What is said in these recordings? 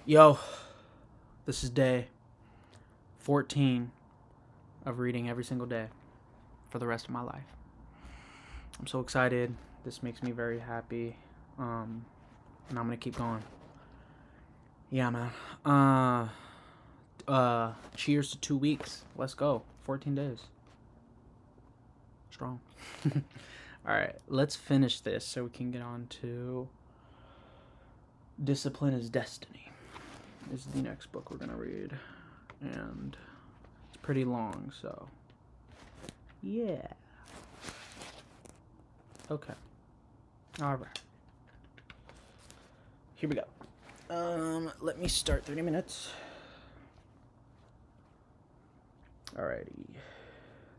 Yo, this is day 14 of reading every single day for the rest of my life. I'm so excited. This makes me very happy. And I'm gonna keep going. Yeah, man. Cheers to 2 weeks. Let's go. 14 days. Strong. Alright, let's finish this so we can get on to Discipline is Destiny. This is the next book we're gonna read. And it's pretty long, so yeah. Okay. Alright. Here we go. Let me start 30 minutes. Alrighty.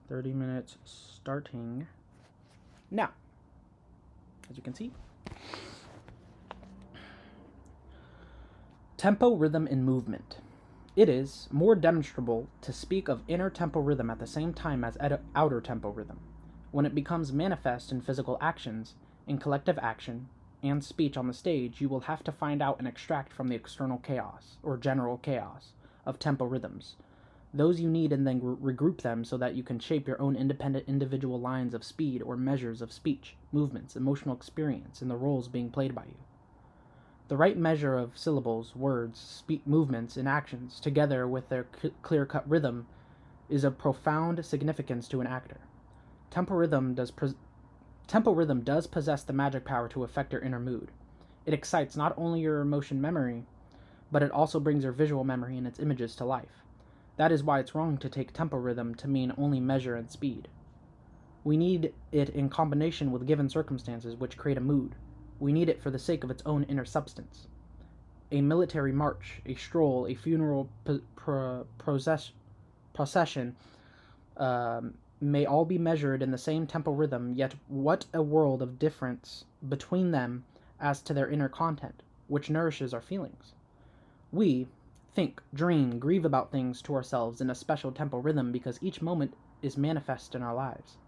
30 minutes starting now. As you can see. Tempo, rhythm, and movement. It is more demonstrable to speak of inner tempo rhythm at the same time as outer tempo rhythm. When it becomes manifest in physical actions, in collective action, and speech on the stage, you will have to find out and extract from the external chaos, or general chaos, of tempo rhythms. Those you need and then regroup them so that you can shape your own independent individual lines of speed or measures of speech, movements, emotional experience, and the roles being played by you. The right measure of syllables, words, movements, and actions, together with their clear-cut rhythm, is of profound significance to an actor. Tempo rhythm does possess the magic power to affect your inner mood. It excites not only your emotion memory, but it also brings your visual memory and its images to life. That is why it's wrong to take tempo rhythm to mean only measure and speed. We need it in combination with given circumstances which create a mood. We need it for the sake of its own inner substance. A military march, a stroll, a funeral procession may all be measured in the same tempo rhythm, yet what a world of difference between them as to their inner content, which nourishes our feelings. We think, dream, grieve about things to ourselves in a special tempo rhythm because each moment is manifest in our lives.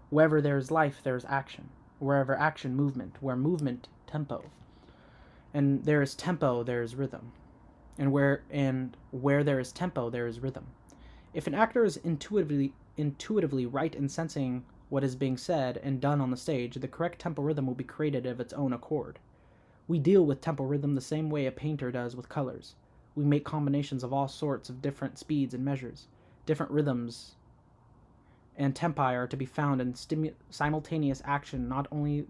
Wherever there is life, there is action. Wherever action, movement. Where movement, tempo. And there is tempo, there is rhythm. And where there is tempo, there is rhythm. If an actor is intuitively right in sensing what is being said and done on the stage, the correct tempo rhythm will be created of its own accord. We deal with tempo rhythm the same way a painter does with colors. We make combinations of all sorts of different speeds and measures. Different rhythms and tempi are to be found in simultaneous action not only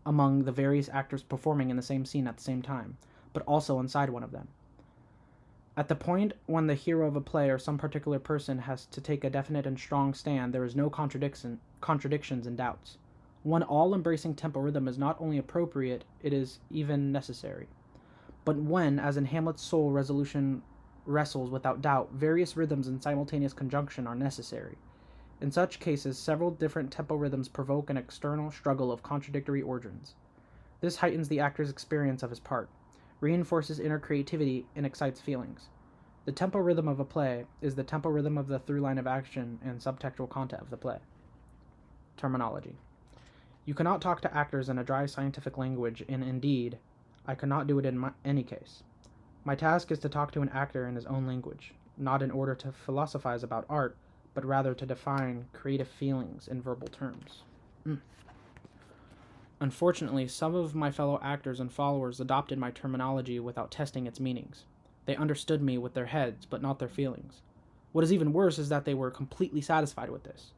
among the various actors performing in the same scene at the same time, but also inside one of them. At the point when the hero of a play or some particular person has to take a definite and strong stand, there is no contradictions and doubts. One all-embracing tempo rhythm is not only appropriate, it is even necessary. But when, as in Hamlet's soul resolution wrestles without doubt, various rhythms in simultaneous conjunction are necessary. In such cases, several different tempo rhythms provoke an external struggle of contradictory origins. This heightens the actor's experience of his part, reinforces inner creativity, and excites feelings. The tempo rhythm of a play is the tempo rhythm of the through line of action and subtextual content of the play. Terminology. You cannot talk to actors in a dry scientific language, and indeed, I could not do it in any case. My task is to talk to an actor in his own language, not in order to philosophize about art, but rather to define creative feelings in verbal terms. Unfortunately, some of my fellow actors and followers adopted my terminology without testing its meanings. They understood me with their heads, but not their feelings. What is even worse is that they were completely satisfied with this.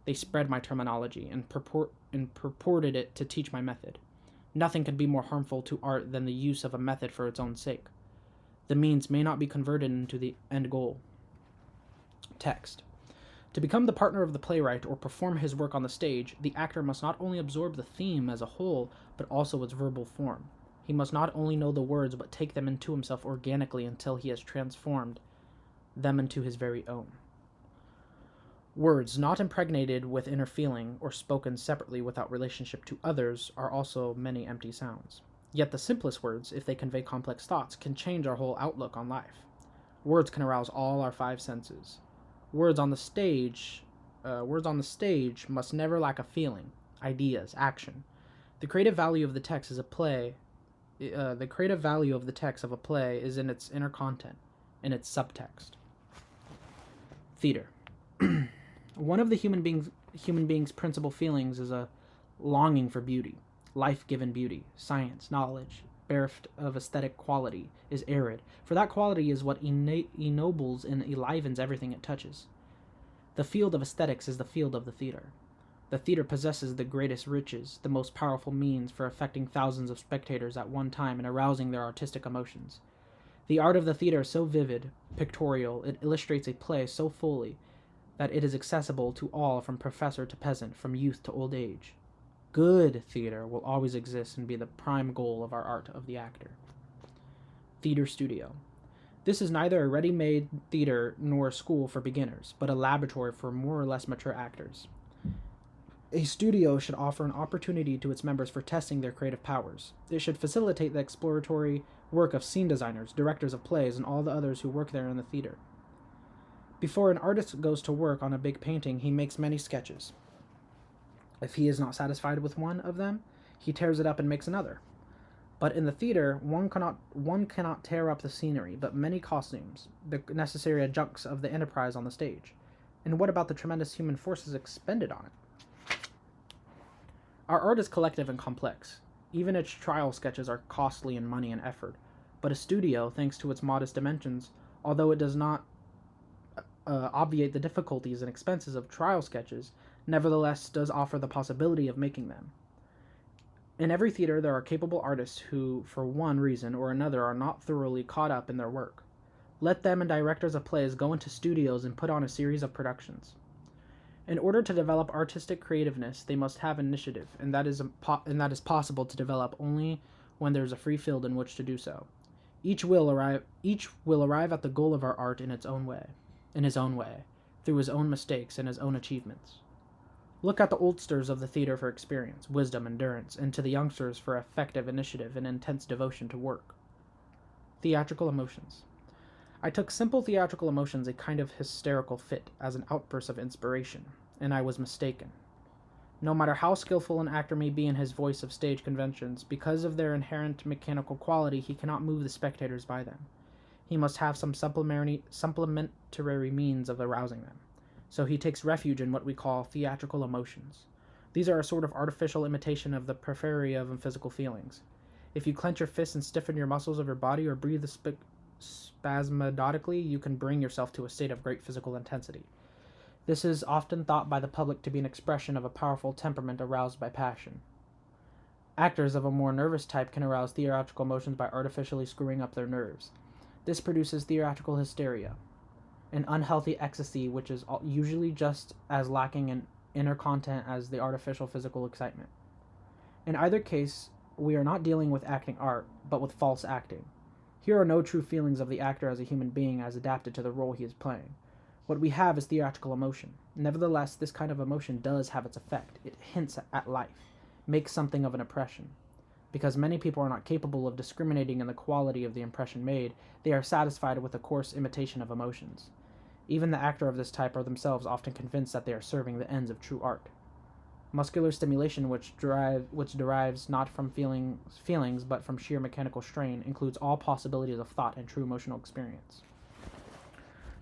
They spread my terminology and purported it to teach my method. Nothing could be more harmful to art than the use of a method for its own sake. The means may not be converted into the end goal. Text. To become the partner of the playwright or perform his work on the stage, the actor must not only absorb the theme as a whole, but also its verbal form. He must not only know the words, but take them into himself organically until he has transformed them into his very own. Words not impregnated with inner feeling or spoken separately without relationship to others are also many empty sounds. Yet the simplest words, if they convey complex thoughts, can change our whole outlook on life. Words can arouse all our five senses. Words on the stage must never lack a feeling, ideas, action. The creative value of the text is a play The creative value of the text of a play is in its inner content, in its subtext. Theater. One of the human being's principal feelings is a longing for beauty, life-given beauty, science, knowledge, bereft of aesthetic quality, is arid, for that quality is what ennobles and enlivens everything it touches. The field of aesthetics is the field of the theater. The theater possesses the greatest riches, the most powerful means for affecting thousands of spectators at one time and arousing their artistic emotions. The art of the theater is so vivid, pictorial, it illustrates a play so fully that it is accessible to all from professor to peasant, from youth to old age. Good theater will always exist and be the prime goal of our art of the actor. Theater studio. This is neither a ready-made theater nor a school for beginners, but a laboratory for more or less mature actors. A studio should offer an opportunity to its members for testing their creative powers. It should facilitate the exploratory work of scene designers, directors of plays, and all the others who work there in the theater. Before an artist goes to work on a big painting, he makes many sketches. If he is not satisfied with one of them, he tears it up and makes another. But in the theater, one cannot tear up the scenery, but many costumes, the necessary adjuncts of the enterprise on the stage. And what about the tremendous human forces expended on it? Our art is collective and complex. Even its trial sketches are costly in money and effort. But a studio, thanks to its modest dimensions, although it does not obviate the difficulties and expenses of trial sketches, nevertheless does offer the possibility of making them. In every theater there are capable artists who, for one reason or another, are not thoroughly caught up in their work. Let them and directors of plays go into studios and put on a series of productions. In order to develop artistic creativeness, they must have initiative, and that is possible to develop only when there is a free field in which to do so. Each will arrive at the goal of our art in his own way, through his own mistakes and his own achievements. Look at the oldsters of the theater for experience, wisdom, endurance, and to the youngsters for effective initiative and intense devotion to work. Theatrical emotions. I took simple theatrical emotions a kind of hysterical fit as an outburst of inspiration, and I was mistaken. No matter how skillful an actor may be in his voice of stage conventions, because of their inherent mechanical quality, he cannot move the spectators by them. He must have some supplementary means of arousing them. So he takes refuge in what we call theatrical emotions. These are a sort of artificial imitation of the periphery of physical feelings. If you clench your fists and stiffen your muscles of your body or breathe spasmodically, you can bring yourself to a state of great physical intensity. This is often thought by the public to be an expression of a powerful temperament aroused by passion. Actors of a more nervous type can arouse theatrical emotions by artificially screwing up their nerves. This produces theatrical hysteria, an unhealthy ecstasy which is usually just as lacking in inner content as the artificial physical excitement. In either case, we are not dealing with acting art, but with false acting. Here are no true feelings of the actor as a human being as adapted to the role he is playing. What we have is theatrical emotion. Nevertheless, this kind of emotion does have its effect. It hints at life, makes something of an impression. Because many people are not capable of discriminating in the quality of the impression made, they are satisfied with a coarse imitation of emotions. Even the actor of this type are themselves often convinced that they are serving the ends of true art. Muscular stimulation, which derives not from feelings but from sheer mechanical strain, includes all possibilities of thought and true emotional experience.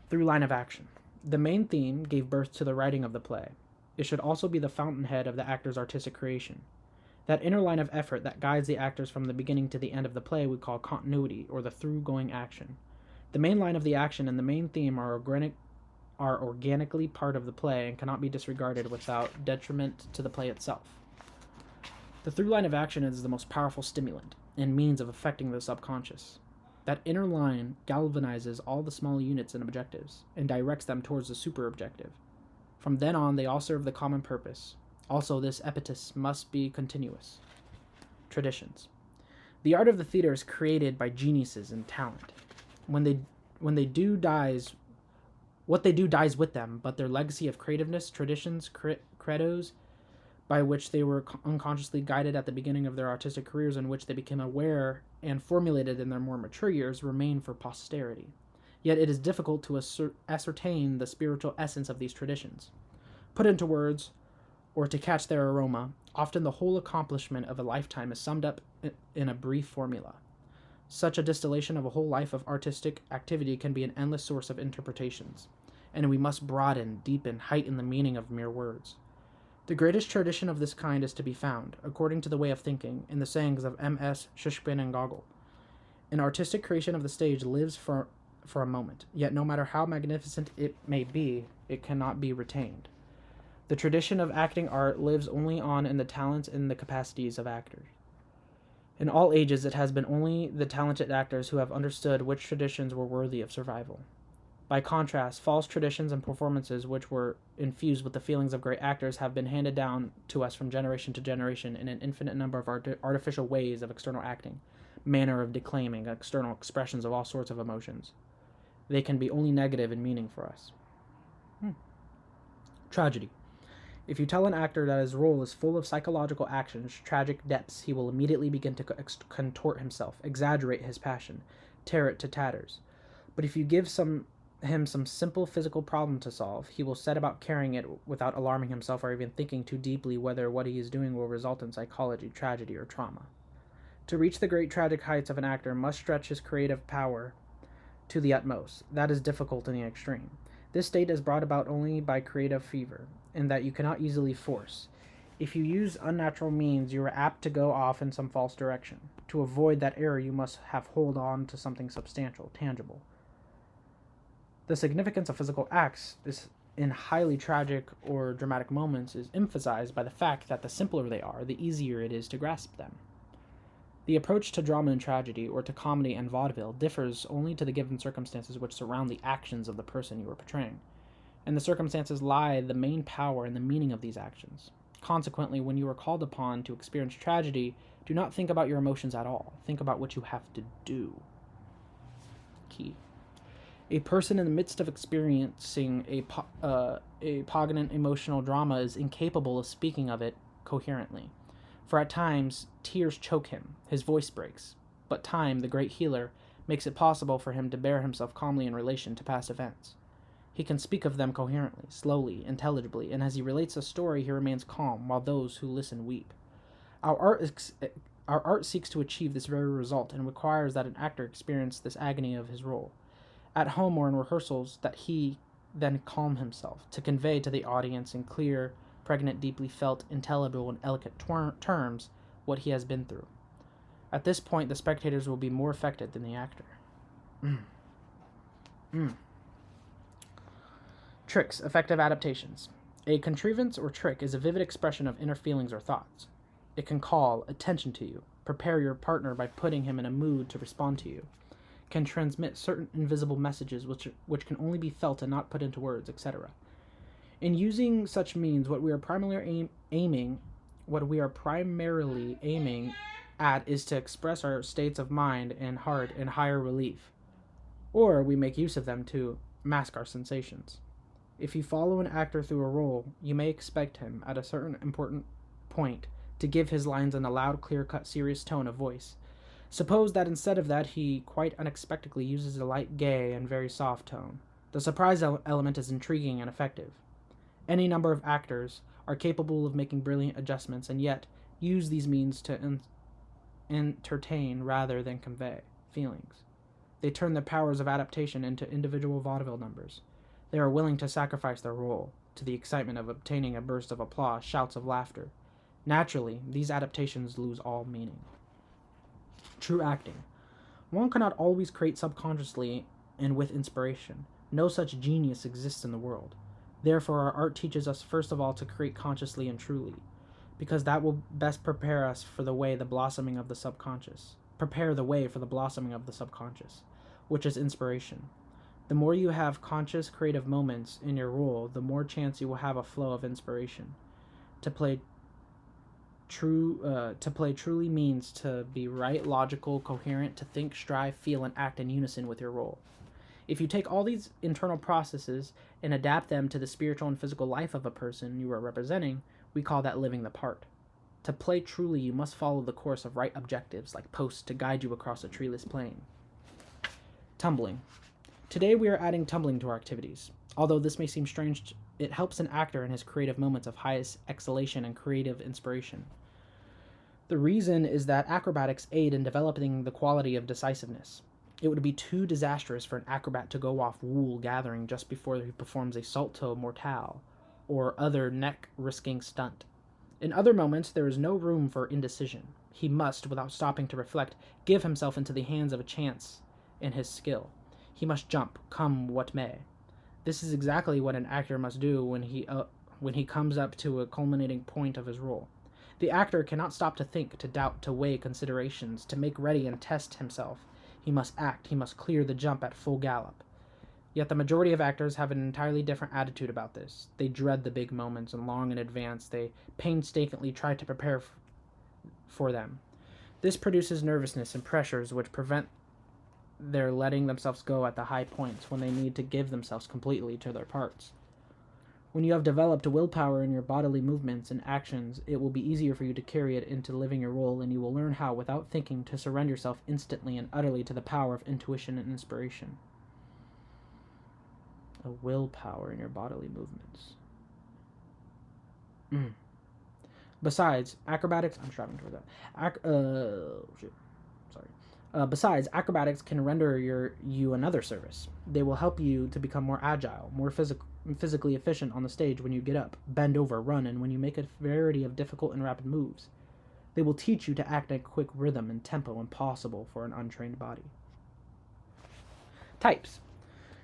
Through line of action. The main theme gave birth to the writing of the play. It should also be the fountainhead of the actor's artistic creation. That inner line of effort that guides the actors from the beginning to the end of the play we call continuity, or the through-going action. The main line of the action and the main theme are organically part of the play and cannot be disregarded without detriment to the play itself. The through line of action is the most powerful stimulant and means of affecting the subconscious. That inner line galvanizes all the small units and objectives and directs them towards the super objective. From then on, they all serve the common purpose. Also, this impetus must be continuous. Traditions. The art of the theater is created by geniuses and talent. What they do dies with them, but their legacy of creativeness, traditions, credos, by which they were unconsciously guided at the beginning of their artistic careers and which they became aware and formulated in their more mature years, remain for posterity. Yet it is difficult to ascertain the spiritual essence of these traditions. Put into words, or to catch their aroma, Often the whole accomplishment of a lifetime is summed up in a brief formula. Such a distillation of a whole life of artistic activity can be an endless source of interpretations, and we must broaden, deepen, heighten the meaning of mere words. The greatest tradition of this kind is to be found, according to the way of thinking, in the sayings of M.S. Shishkin and Gogol. An artistic creation of the stage lives for a moment, yet no matter how magnificent it may be, it cannot be retained. The tradition of acting art lives only on in the talents and the capacities of actors. In all ages, it has been only the talented actors who have understood which traditions were worthy of survival. By contrast, false traditions and performances which were infused with the feelings of great actors have been handed down to us from generation to generation in an infinite number of artificial ways of external acting, manner of declaiming, external expressions of all sorts of emotions. They can be only negative in meaning for us. Tragedy. If you tell an actor that his role is full of psychological actions, tragic depths, he will immediately begin to contort himself, exaggerate his passion, tear it to tatters. But if you give him some simple physical problem to solve, he will set about carrying it without alarming himself or even thinking too deeply whether what he is doing will result in psychology, tragedy, or trauma. To reach the great tragic heights of an actor must stretch his creative power to the utmost. That is difficult in the extreme. This state is brought about only by creative fever, in that you cannot easily force. If you use unnatural means, you are apt to go off in some false direction. To avoid that error, you must have hold on to something substantial, tangible. The significance of physical acts is in highly tragic or dramatic moments is emphasized by the fact that the simpler they are, the easier it is to grasp them. The approach to drama and tragedy, or to comedy and vaudeville, differs only to the given circumstances which surround the actions of the person you are portraying. In the circumstances lie the main power and the meaning of these actions. Consequently, when you are called upon to experience tragedy, do not think about your emotions at all. Think about what you have to do. Key. A person in the midst of experiencing a poignant emotional drama is incapable of speaking of it coherently. For at times, tears choke him, his voice breaks, but time, the great healer, makes it possible for him to bear himself calmly in relation to past events. He can speak of them coherently, slowly, intelligibly, and as he relates a story, he remains calm, while those who listen weep. Our art seeks to achieve this very result, and requires that an actor experience this agony of his role, at home or in rehearsals, that he then calm himself, to convey to the audience in clear, pregnant, deeply felt, intelligible, and eloquent terms what he has been through. At this point, the spectators will be more affected than the actor. Tricks, effective adaptations. A contrivance or trick is a vivid expression of inner feelings or thoughts. It can call attention to you, prepare your partner by putting him in a mood to respond to you, can transmit certain invisible messages which can only be felt and not put into words, etc. In using such means, what we are primarily aiming at is to express our states of mind and heart in higher relief, or we make use of them to mask our sensations. If you follow an actor through a role, you may expect him, at a certain important point, to give his lines in a loud, clear-cut, serious tone of voice. Suppose that instead of that he quite unexpectedly uses a light, gay, and very soft tone. The surprise element is intriguing and effective. Any number of actors are capable of making brilliant adjustments, and yet use these means to entertain rather than convey feelings. They turn their powers of adaptation into individual vaudeville numbers. They are willing to sacrifice their role to the excitement of obtaining a burst of applause, shouts of laughter. Naturally, these adaptations lose all meaning. True acting. One cannot always create subconsciously and with inspiration. No such genius exists in the world. Therefore, our art teaches us first of all to create consciously and truly, because that will best prepare us for the way the blossoming of the subconscious. Prepare the way for the blossoming of the subconscious, which is inspiration. The more you have conscious creative moments in your role, the more chance you will have a flow of inspiration. To play truly means to be right, logical, coherent, to think, strive, feel, and act in unison with your role. If you take all these internal processes and adapt them to the spiritual and physical life of a person you are representing, we call that living the part. To play truly, you must follow the course of right objectives, like posts to guide you across a treeless plain. Tumbling. Today we are adding tumbling to our activities. Although this may seem strange It helps an actor in his creative moments of highest exhalation and creative inspiration. The reason is that acrobatics aid in developing the quality of decisiveness. It would be too disastrous for an acrobat to go off wool gathering just before he performs a salto mortale or other neck risking stunt. In other moments, there is no room for indecision. He must, without stopping to reflect, give himself into the hands of a chance in his skill. He must jump, come what may. This is exactly what an actor must do when he comes up to a culminating point of his role. The actor cannot stop to think, to doubt, to weigh considerations, to make ready and test himself. He must act, he must clear the jump at full gallop. Yet the majority of actors have an entirely different attitude about this. They dread the big moments, and long in advance they painstakingly try to prepare for them. This produces nervousness and pressures which prevent their letting themselves go at the high points when they need to give themselves completely to their parts. When you have developed willpower in your bodily movements and actions, it will be easier for you to carry it into living your role, and you will learn how, without thinking, to surrender yourself instantly and utterly to the power of intuition and inspiration. A willpower in your bodily movements. Besides, acrobatics... I'm striving toward that. Besides, acrobatics can render you another service. They will help you to become more agile, more physically efficient on the stage when you get up, bend over, run, and when you make a variety of difficult and rapid moves. They will teach you to act in a quick rhythm and tempo impossible for an untrained body. Types.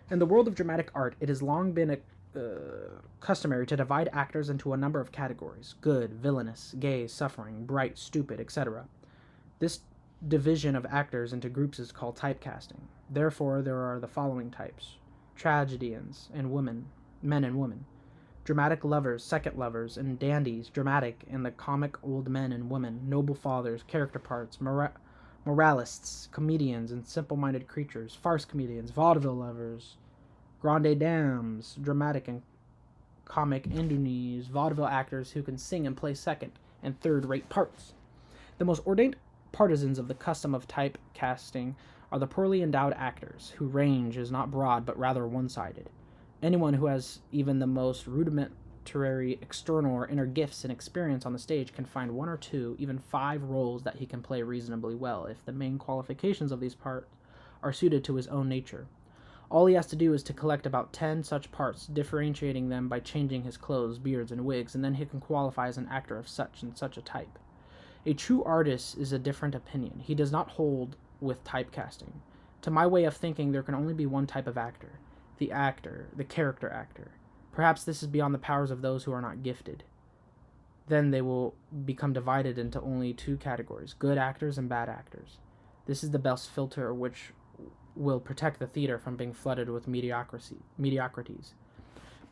In the world of dramatic art, it has long been customary to divide actors into a number of categories: good, villainous, gay, suffering, bright, stupid, etc. This division of actors into groups is called typecasting. Therefore, there are the following types: tragedians and men and women, dramatic lovers, second lovers, and dandies, dramatic and the comic old men and women, noble fathers, character parts, moralists, comedians, and simple-minded creatures, farce comedians, vaudeville lovers, grande dames, dramatic and comic indunies, vaudeville actors who can sing and play second and third-rate parts. The most ordained partisans of the custom of typecasting are the poorly endowed actors, whose range is not broad but rather one-sided. Anyone who has even the most rudimentary external or inner gifts and experience on the stage can find 1 or 2, even 5 roles that he can play reasonably well if the main qualifications of these parts are suited to his own nature. All he has to do is to collect about 10 such parts, differentiating them by changing his clothes, beards, and wigs, and then he can qualify as an actor of such and such a type. A true artist is a different opinion. He does not hold with typecasting. To my way of thinking, there can only be one type of actor: the character actor. Perhaps this is beyond the powers of those who are not gifted. Then they will become divided into only 2 categories: good actors and bad actors. This is the best filter which will protect the theater from being flooded with mediocrities.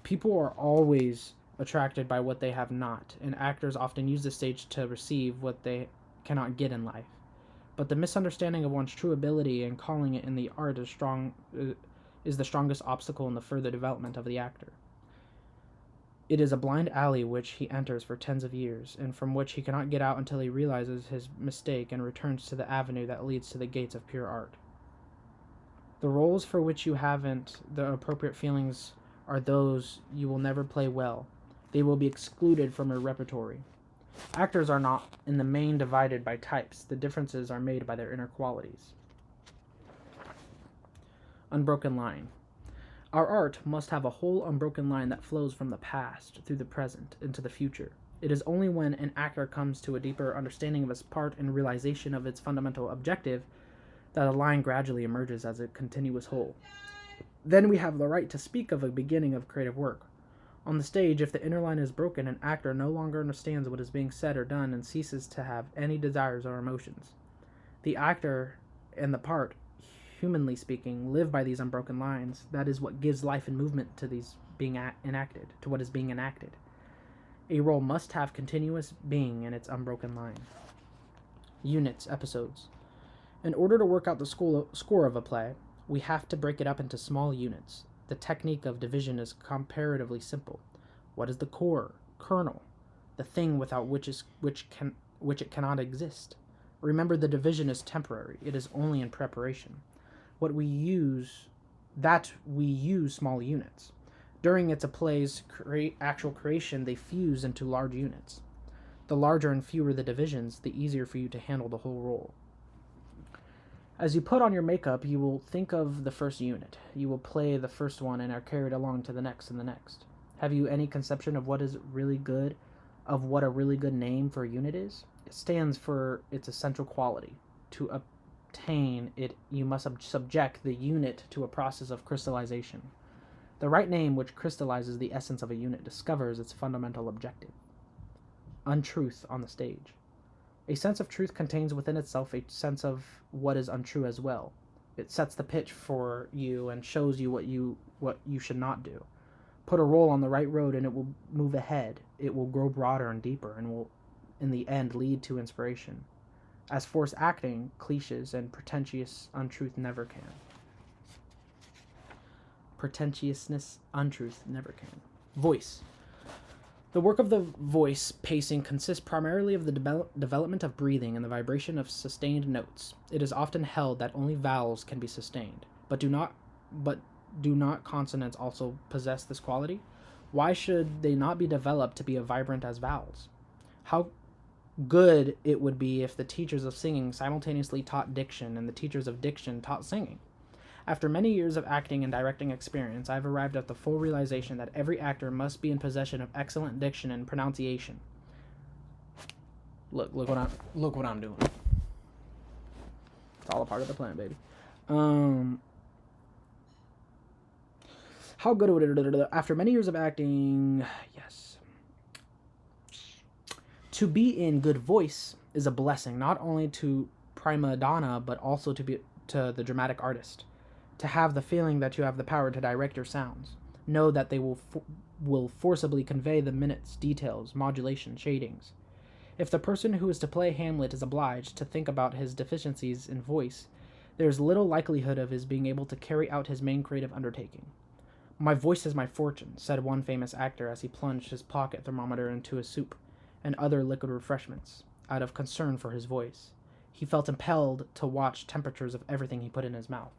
People are always attracted by what they have not, and actors often use the stage to receive what they cannot get in life. But the misunderstanding of one's true ability and calling it in the art is the strongest obstacle in the further development of the actor. It is a blind alley which he enters for tens of years, and from which he cannot get out until he realizes his mistake and returns to the avenue that leads to the gates of pure art. The roles for which you haven't the appropriate feelings are those you will never play well. They will be excluded from your repertory. Actors are not, in the main, divided by types. The differences are made by their inner qualities. Unbroken line. Our art must have a whole unbroken line that flows from the past through the present into the future. It is only when an actor comes to a deeper understanding of his part and realization of its fundamental objective that a line gradually emerges as a continuous whole. Then we have the right to speak of a beginning of creative work. On the stage, if the inner line is broken, an actor no longer understands what is being said or done and ceases to have any desires or emotions. The actor and the part, humanly speaking, live by these unbroken lines. That is what gives life and movement to these being enacted, to what is being enacted. A role must have continuous being in its unbroken line. Units, episodes. In order to work out the score of a play, we have to break it up into small units. The technique of division is comparatively simple. What is the core, kernel, the thing without which it cannot exist? Remember, the division is temporary. It is only in preparation. We use small units. During its a play's actual creation, they fuse into large units. The larger and fewer the divisions, the easier for you to handle the whole role. As you put on your makeup, you will think of the first unit. You will play the first one and are carried along to the next and the next. Have you any conception of what is really good, of what a really good name for a unit is? It stands for its essential quality. To obtain it, you must subject the unit to a process of crystallization. The right name, which crystallizes the essence of a unit, discovers its fundamental objective. Untruth on the stage. A sense of truth contains within itself a sense of what is untrue as well. It sets the pitch for you and shows you what you should not do. Put a role on the right road and it will move ahead. It will grow broader and deeper and will in the end lead to inspiration. As forced acting, cliches, and pretentious untruth never can. Pretentiousness, untruth never can. Voice. The work of the voice pacing consists primarily of the development of breathing and the vibration of sustained notes. It is often held that only vowels can be sustained, but do not consonants also possess this quality? Why should they not be developed to be as vibrant as vowels? How good it would be if the teachers of singing simultaneously taught diction and the teachers of diction taught singing. After many years of acting and directing experience, I have arrived at the full realization that every actor must be in possession of excellent diction and pronunciation. Look what I'm doing. It's all a part of the plan, baby. How good would it? After many years of acting, yes. To be in good voice is a blessing, not only to prima donna, but also to the dramatic artist. To have the feeling that you have the power to direct your sounds. Know that they will forcibly convey the minutes, details, modulation, shadings. If the person who is to play Hamlet is obliged to think about his deficiencies in voice, there is little likelihood of his being able to carry out his main creative undertaking. My voice is my fortune, said one famous actor as he plunged his pocket thermometer into his soup and other liquid refreshments, out of concern for his voice. He felt impelled to watch temperatures of everything he put in his mouth.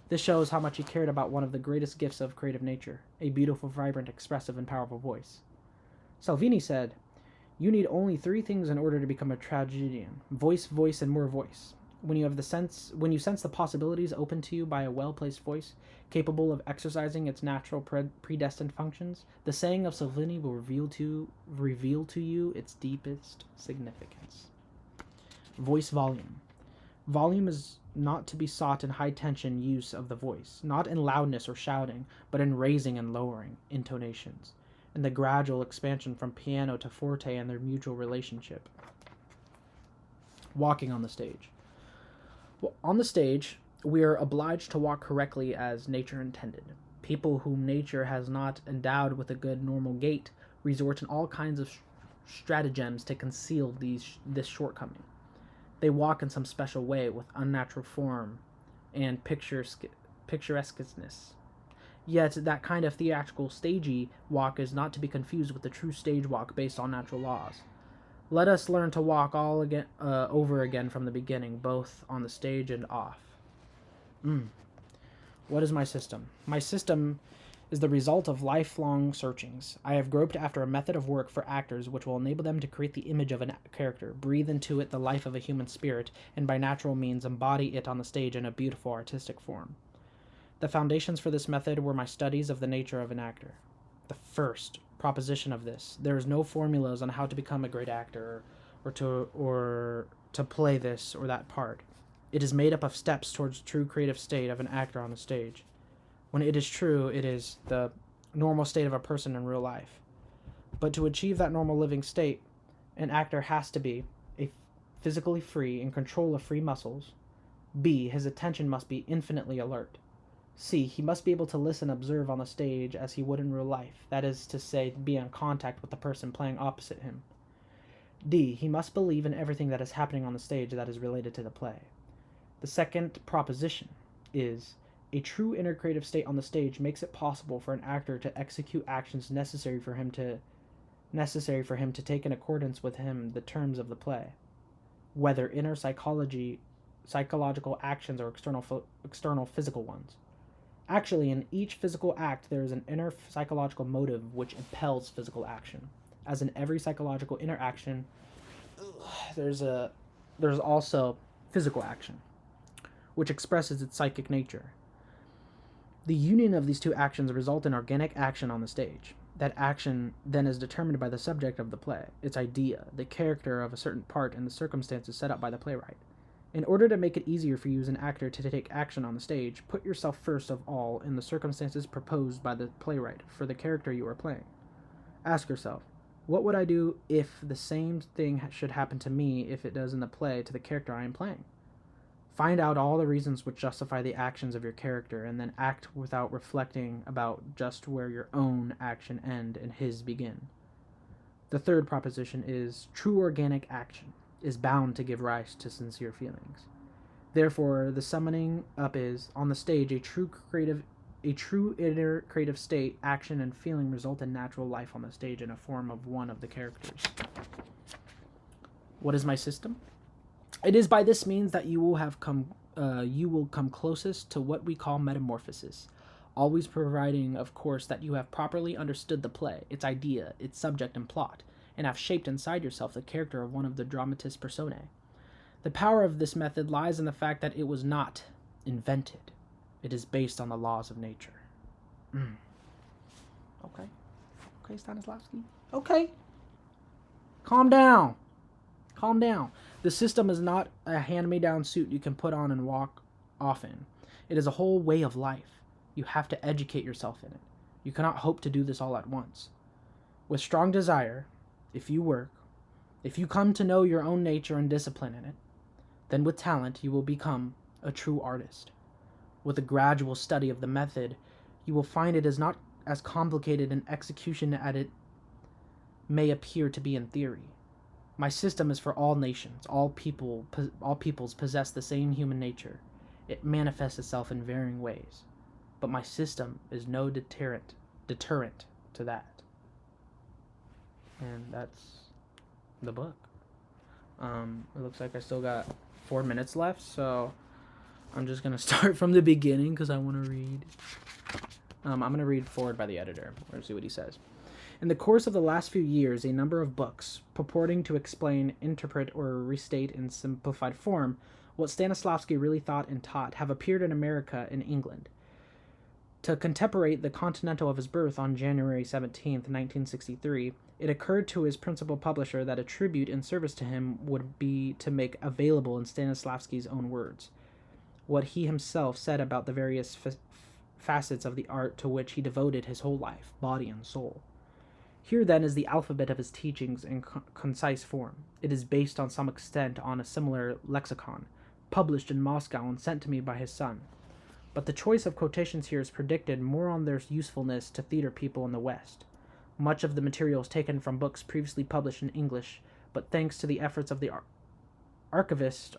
This shows how much he cared about one of the greatest gifts of creative nature, a beautiful, vibrant, expressive, and powerful voice. Salvini said, "You need only 3 things in order to become a tragedian: voice, voice, and more voice. When you sense the possibilities open to you by a well-placed voice, capable of exercising its natural predestined functions, the saying of Salvini will reveal to you its deepest significance." Voice volume. Volume is not to be sought in high-tension use of the voice, not in loudness or shouting, but in raising and lowering intonations, in the gradual expansion from piano to forte and their mutual relationship. Walking on the stage. Well, on the stage, we are obliged to walk correctly as nature intended. People whom nature has not endowed with a good normal gait resort in all kinds of stratagems to conceal this shortcoming. They walk in some special way with unnatural form and picturesqueness. Yet that kind of theatrical stagey walk is not to be confused with the true stage walk based on natural laws. Let us learn to walk over again from the beginning, both on the stage and off. What is my system? My system is the result of lifelong searchings. I have groped after a method of work for actors which will enable them to create the image of a character, breathe into it the life of a human spirit, and by natural means embody it on the stage in a beautiful artistic form. The foundations for this method were my studies of the nature of an actor. The first proposition of this: there is no formulas on how to become a great actor or to play this or that part. It is made up of steps towards the true creative state of an actor on the stage. When it is true, it is the normal state of a person in real life. But to achieve that normal living state, an actor has to be physically free, in control of free muscles. B. His attention must be infinitely alert. C. He must be able to listen and observe on the stage as he would in real life, that is to say, be in contact with the person playing opposite him. D. He must believe in everything that is happening on the stage that is related to the play. The second proposition is: a true inner creative state on the stage makes it possible for an actor to execute actions necessary for him to take in accordance with him the terms of the play, whether inner psychological actions or external physical ones. Actually, in each physical act, there is an inner psychological motive which impels physical action. As in every psychological interaction, there's a there's also physical action, which expresses its psychic nature. The union of these two actions result in organic action on the stage. That action then is determined by the subject of the play, its idea, the character of a certain part, and the circumstances set up by the playwright. In order to make it easier for you as an actor to take action on the stage, put yourself first of all in the circumstances proposed by the playwright for the character you are playing. Ask yourself, what would I do if the same thing should happen to me if it does in the play to the character I am playing? Find out all the reasons which justify the actions of your character, and then act without reflecting about just where your own action end and his begin. The third proposition is true organic action is bound to give rise to sincere feelings. Therefore, the summoning up is, on the stage, a true inner creative state, action, and feeling result in natural life on the stage in a form of one of the characters. What is my system? It is by this means that you will come closest to what we call metamorphosis, always providing, of course, that you have properly understood the play, its idea, its subject and plot, and have shaped inside yourself the character of one of the dramatis personae. The power of this method lies in the fact that it was not invented. It is based on the laws of nature. Okay, Stanislavski. Okay. Calm down. The system is not a hand-me-down suit you can put on and walk off in. It is a whole way of life. You have to educate yourself in it. You cannot hope to do this all at once. With strong desire, if you come to know your own nature and discipline in it, then with talent you will become a true artist. With a gradual study of the method, you will find it is not as complicated in execution as it may appear to be in theory. My system is for all nations. All peoples possess the same human nature. It manifests itself in varying ways. But my system is no deterrent to that. And that's the book. It looks like I still got 4 minutes left, so I'm just going to start from the beginning because I want to read. I'm going to read forward by the editor. Let's see what he says. In the course of the last few years, a number of books, purporting to explain, interpret, or restate in simplified form what Stanislavski really thought and taught, have appeared in America and England. To contemporate the continental of his birth on January 17, 1963, it occurred to his principal publisher that a tribute in service to him would be to make available in Stanislavski's own words what he himself said about the various facets of the art to which he devoted his whole life, body and soul. Here, then, is the alphabet of his teachings in concise form. It is based on some extent on a similar lexicon, published in Moscow and sent to me by his son. But the choice of quotations here is predicted more on their usefulness to theater people in the West. Much of the material is taken from books previously published in English, but thanks to the efforts of the archivists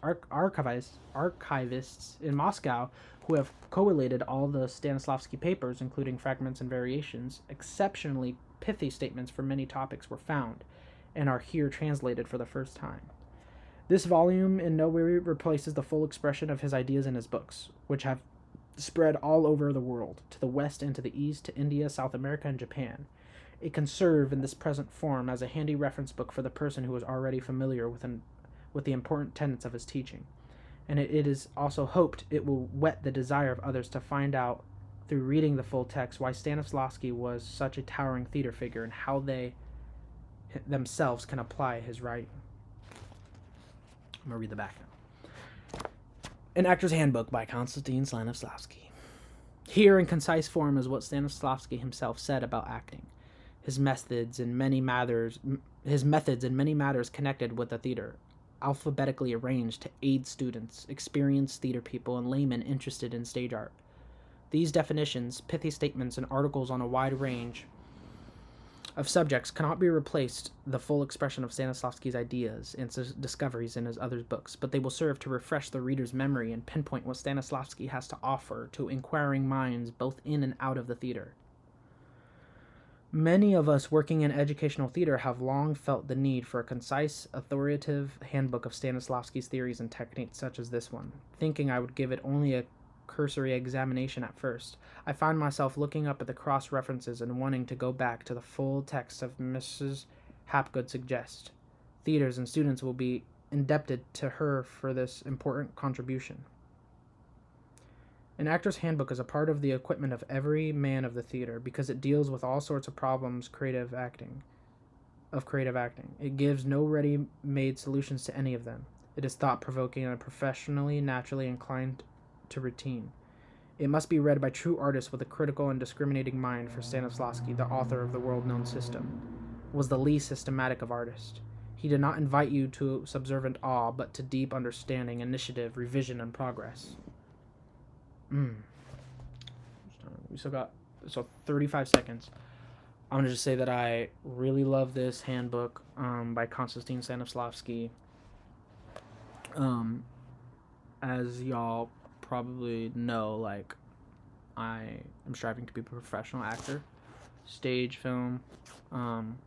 in Moscow, who have collated all the Stanislavski papers, including fragments and variations, exceptionally pithy statements for many topics were found, and are here translated for the first time. This volume in no way replaces the full expression of his ideas in his books, which have spread all over the world, to the West and to the East, to India, South America, and Japan. It can serve in this present form as a handy reference book for the person who is already familiar with the important tenets of his teaching, and it is also hoped it will whet the desire of others to find out through reading the full text why Stanislavski was such a towering theater figure and how they themselves can apply his writing. I'm going to read the back now. An Actor's Handbook by Konstantin Stanislavski. Here in concise form is what Stanislavski himself said about acting, his methods in many matters connected with the theater, alphabetically arranged to aid students, experienced theater people, and laymen interested in stage art. These definitions, pithy statements, and articles on a wide range of subjects cannot be replaced the full expression of Stanislavski's ideas and discoveries in his other books, but they will serve to refresh the reader's memory and pinpoint what Stanislavski has to offer to inquiring minds both in and out of the theater. Many of us working in educational theater have long felt the need for a concise, authoritative handbook of Stanislavski's theories and techniques such as this one, thinking I would give it only a cursory examination at first. I find myself looking up at the cross references and wanting to go back to the full text of Mrs. Hapgood suggests. Theaters and students will be indebted to her for this important contribution. An actor's handbook is a part of the equipment of every man of the theater because it deals with all sorts of problems creative acting. It gives no ready-made solutions to any of them. It is thought-provoking and professionally, naturally inclined to routine. It must be read by true artists with a critical and discriminating mind, for Stanislavski, the author of the world-known system, was the least systematic of artists. He did not invite you to subservient awe, but to deep understanding, initiative, revision, and progress. We still got 35 seconds. I'm gonna just say that I really love this handbook by Konstantin Stanislavski. As y'all probably know, like, I am striving to be a professional actor, stage, film, and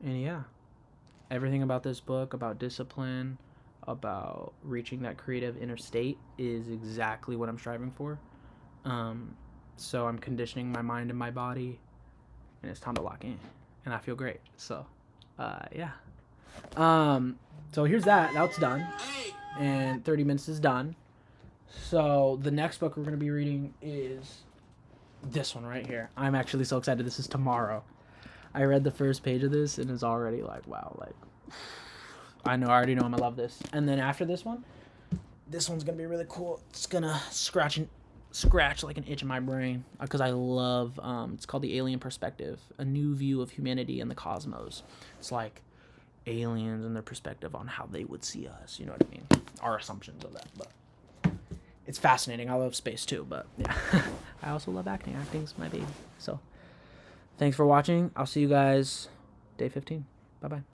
yeah, everything about this book, about discipline, about reaching that creative inner state is exactly what I'm striving for. So I'm conditioning my mind and my body, and it's time to lock in, and I feel great. So, yeah. So here's that. That's done, and 30 minutes is done. So the next book we're going to be reading is this one right here. I'm actually so excited. This is tomorrow. I read the first page of this, and it's already like, wow, like, I already know I'm going to love this. And then after this one's going to be really cool. It's going to scratch like an itch in my brain because I love, it's called The Alien Perspective, a new view of humanity and the cosmos. It's like aliens and their perspective on how they would see us, you know what I mean? Our assumptions of that, but it's fascinating. I love space too, but yeah. I also love acting. Acting's my baby. So thanks for watching. I'll see you guys day 15. Bye-bye.